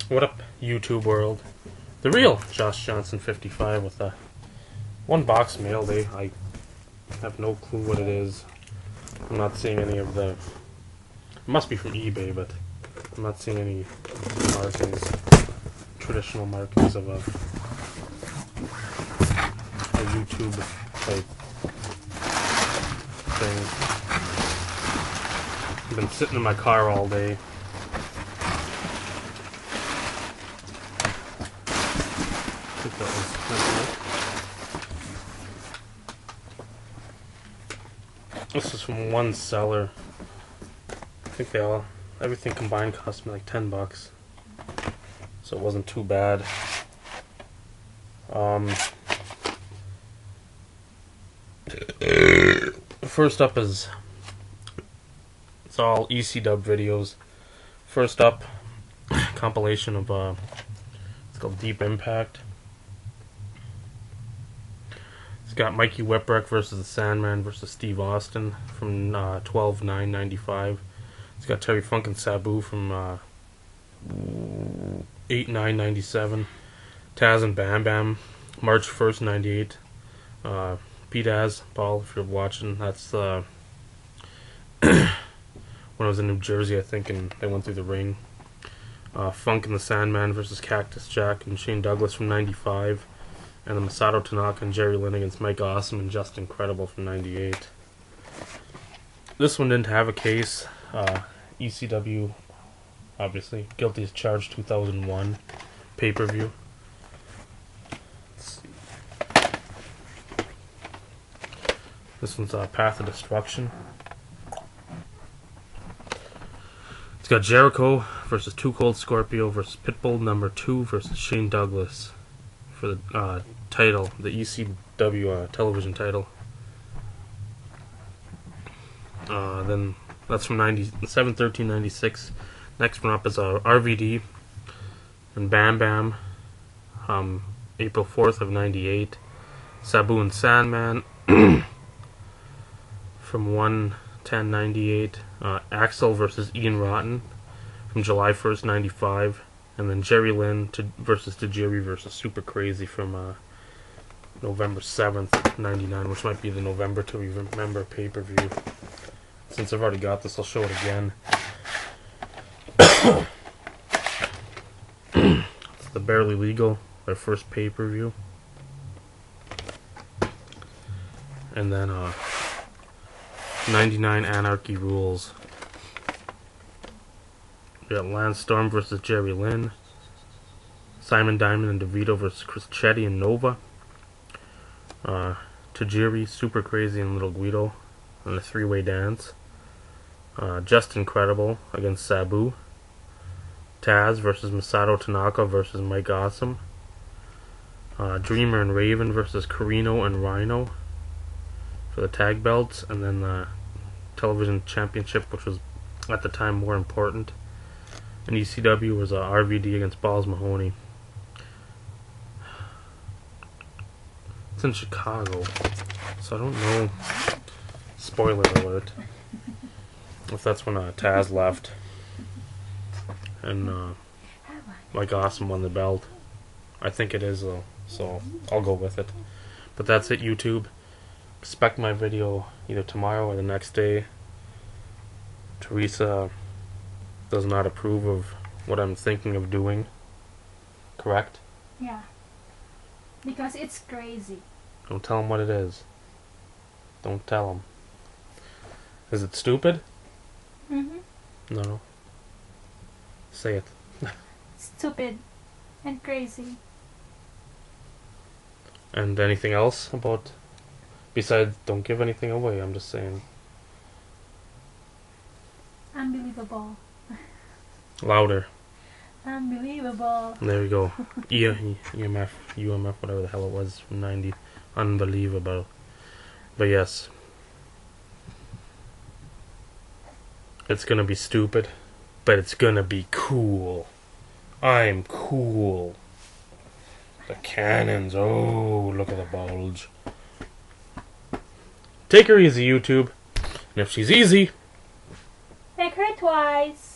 What up, YouTube world? The real Josh Johnson 55 with a one box mail day. I have no clue what it is. I'm not seeing any of the... It must be from eBay, but I'm not seeing any markings, traditional markings of a YouTube type thing. I've been sitting in my car all day. I think that was... This is from one seller. I think everything combined cost me like $10, so it wasn't too bad. First up is, it's all ECW videos. First up, compilation of it's called Deep Impact. It's got Mikey Whipwreck versus the Sandman versus Steve Austin from 12/9/95. It's got Terry Funk and Sabu from 8/9/97. Taz and Bam Bam, March 1st '98. P-Daz, Paul, if you're watching, that's when I was in New Jersey, I think, and they went through the ring. Funk and the Sandman versus Cactus Jack and Shane Douglas from '95. And the Masato Tanaka and Jerry Lynn against Mike Awesome and Just Incredible from '98. This one didn't have a case. ECW, obviously. Guilty as Charged 2001 pay-per-view. Let's see. This one's Path of Destruction. It's got Jericho versus Too Cold Scorpio versus Pitbull number 2 versus Shane Douglas for the title, the ECW television title. Then that's from 7/13/96. Next one up is RVD and Bam Bam, April 4th of '98. Sabu and Sandman from 1/10/98. Axel versus Ian Rotten from July 1st '95. And then Jerry Lynn versus Tajiri versus Super Crazy from November 7th, '99, which might be the November to Remember pay-per-view. Since I've already got this, I'll show it again. It's the Barely Legal, their first pay-per-view. And then 99 Anarchy Rules. We got Lance Storm versus Jerry Lynn. Simon Diamond and DeVito versus Chris Chetty and Nova. Tajiri, Super Crazy, and Little Guido on a three-way dance. Just Incredible against Sabu. Taz versus Masato Tanaka versus Mike Awesome. Dreamer and Raven versus Carino and Rhino for the tag belts. And then the television championship, which was at the time more important. And ECW was RVD against Balls Mahoney. It's in Chicago, so I don't know. Spoiler alert. If that's when Taz left and Mike Awesome won the belt. I think it is though, so I'll go with it. But that's it, YouTube. Expect my video either tomorrow or the next day. Teresa does not approve of what I'm thinking of doing. Correct? Yeah. Because it's crazy. Don't tell him what it is. Don't tell him. Is it stupid? Mm-hmm. No. Say it. Stupid and crazy. And anything else about... Besides, don't give anything away, I'm just saying. Unbelievable. Louder. Unbelievable. There we go. EMF, whatever the hell it was from '90. Unbelievable. But yes. It's gonna be stupid, but it's gonna be cool. I'm cool. The cannons, oh, look at the bulge. Take her easy, YouTube. And if she's easy, Take her twice.